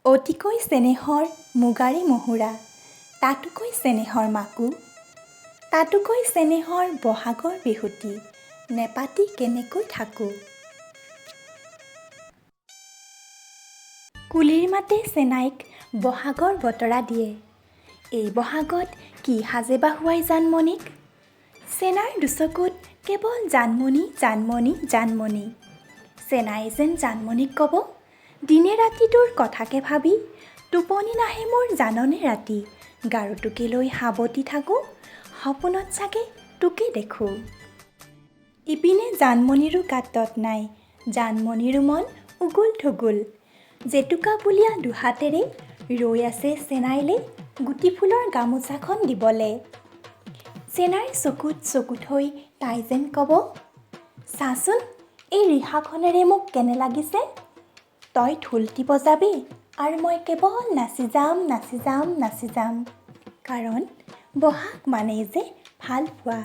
অতিকৈ চেনেহৰ মুগাৰী মহুৰা, তাতোকৈ চেনেহৰ মাকো, তাতোকৈ চেনেহৰ বহাগৰ বিহুতি, নেপাতি কেনেকৈ থাকোঁ। কুলিৰ মাতে চেনাইক বহাগৰ বতৰা দিয়ে, এই বহাগত কি সাজে বাহুৱাই জানমণিক। চেনাইৰ দুচকুত কেৱল জানমণি জানমণি জানমণি। চেনাই যেন জানমণিক ক'ব, দিনে ৰাতি তোৰ কথাকে ভাবি, টোপনি নাহে মোৰ জাননে ৰাতি, গাৰুটোকে লৈ সাৱটি থাকোঁ, সপোনত চাগে তোকে দেখোঁ। ইপিনে জানমণিৰো গাত তত নাই, জানমণিৰো মন উগুল থুগুল। জেতুকা পুলীয়া দুহাতেৰে ৰৈ আছে চেনাইলে গুটি ফুলৰ গামোচাখন দিবলে। চেনাইৰ চকুত চকু থৈ তাই যেন ক'ব, চাচোন এই ৰিহাখনেৰে মোক কেনে লাগিছে। তই ঢোলটি বজাবি আৰু মই কেৱল নাচি যাম নাচি যাম নাচি যাম, কাৰণ বহাগ মানেই যে ভাল পোৱা।